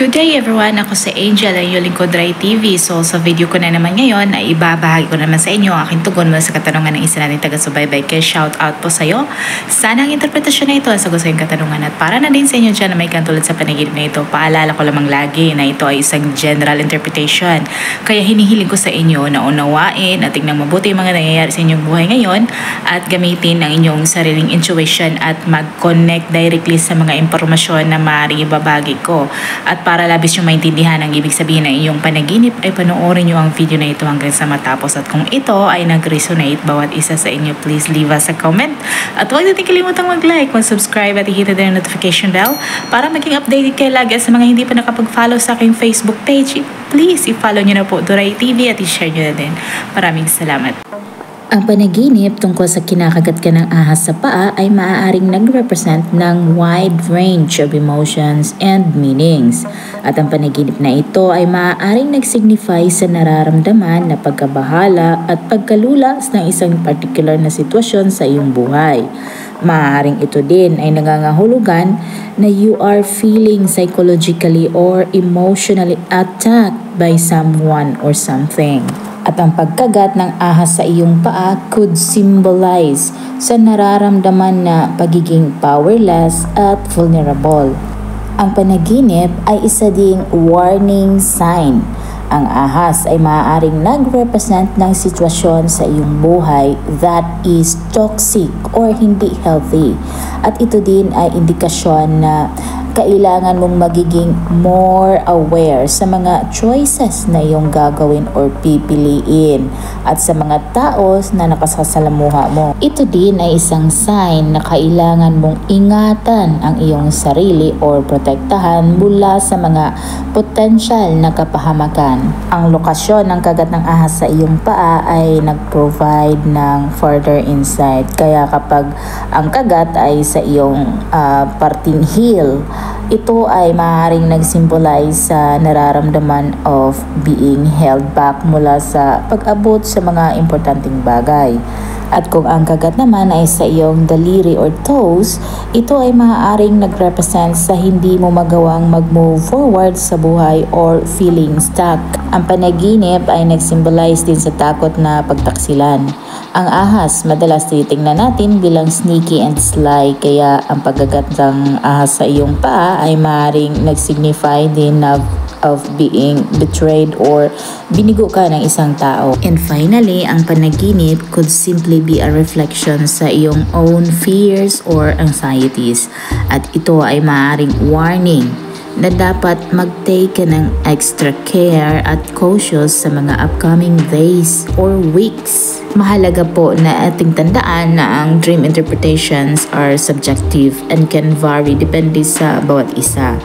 Good day everyone! Ako si Angel ay yung lingkod Rai TV. So sa video ko na naman ngayon ay ibabahagi ko naman sa inyo ang aking tugon mula sa katanungan ng isa nating taga-subaybay. Kaya shout out po sa iyo. Sana ang interpretasyon na ito ang sagot sa iyong katanungan. At para na din sa inyo dyan na may katulad sa panaginip na ito, paalala ko lamang lagi na ito ay isang general interpretation. Kaya hinihiling ko sa inyo na unawain at tingnan mabuti yung mga nangyayari sa inyong buhay ngayon at gamitin ang inyong sariling intuition at mag-connect directly sa mga impormasyon na maaaring ibabagi ko. At para labis yung maintindihan ang ibig sabihin ng iyong panaginip ay panoorin nyo ang video na ito hanggang sa matapos. At kung ito ay nag-resonate bawat isa sa inyo, please leave us a comment. At huwag natin kalimutang mag-like, mag-subscribe at i-hit din ang notification bell para maging updated kayo lagi. At sa mga hindi pa nakapag-follow sa aking Facebook page, please i-follow nyo na po Rai TV at i-share nyo na din. Maraming salamat. Ang panaginip tungkol sa kinakagat ka ng ahas sa paa ay maaaring nag-represent ng wide range of emotions and meanings. At ang panaginip na ito ay maaaring nag-signify sa nararamdaman na pagkabahala at pagkalulas ng isang particular na sitwasyon sa iyong buhay. Maaaring ito din ay nangangahulugan na you are feeling psychologically or emotionally attacked by someone or something. At ang pagkagat ng ahas sa iyong paa could symbolize sa nararamdaman na pagiging powerless at vulnerable. Ang panaginip ay isa ding warning sign. Ang ahas ay maaaring nag-represent ng sitwasyon sa iyong buhay that is toxic or hindi healthy. At ito din ay indikasyon na kailangan mong magiging more aware sa mga choices na iyong gagawin or pipiliin at sa mga tao na nakasasalamuha mo. Ito din ay isang sign na kailangan mong ingatan ang iyong sarili or protektahan mula sa mga potensyal na kapahamakan. Ang lokasyon ng kagat ng ahas sa iyong paa ay nag-provide ng further insight. Kaya kapag ang kagat ay sa iyong parting heel, ito ay maaaring nag-symbolize sa nararamdaman of being held back mula sa pag-abot sa mga importanteng bagay. At kung ang kagat naman ay sa iyong daliri or toes, ito ay maaaring nag-represent sa hindi mo magawang mag-move forward sa buhay or feeling stuck. Ang panaginip ay nag-symbolize din sa takot na pagtaksilan. Ang ahas, madalas tinitingnan natin bilang sneaky and sly, kaya ang pagkagat ng ahas sa iyong paa ay maaaring nag-signify din of being betrayed or binigo ka ng isang tao. And finally, ang panaginip could simply be a reflection sa iyong own fears or anxieties. At ito ay maaaring warning na dapat mag-take ka ng extra care at cautious sa mga upcoming days or weeks. Mahalaga po na ating tandaan na ang dream interpretations are subjective and can vary depende sa bawat isa.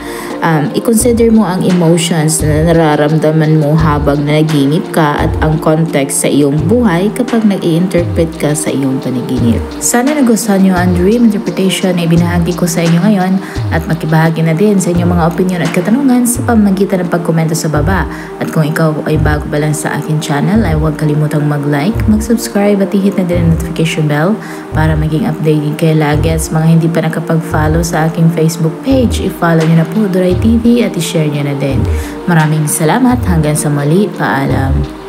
I-consider mo ang emotions na nararamdaman mo habang nanaginip ka at ang context sa iyong buhay kapag nag-i-interpret ka sa iyong panaginip. Sana nagustuhan nyo ang dream interpretation na ibinahagi ko sa inyo ngayon at makibahagi na din sa inyong mga opinion at katanungan sa pamamagitan ng pagkomento sa baba. At kung ikaw ay bago pa lang sa akin channel ay huwag kalimutang mag-like, mag-subscribe at i-hit na din ang notification bell para maging updated kayo lagi. At sa mga hindi pa nakapag-follow sa aking Facebook page, i-follow nyo na po Rai TV at i-share nyo na din. Maraming salamat. Hanggang sa muli. Paalam.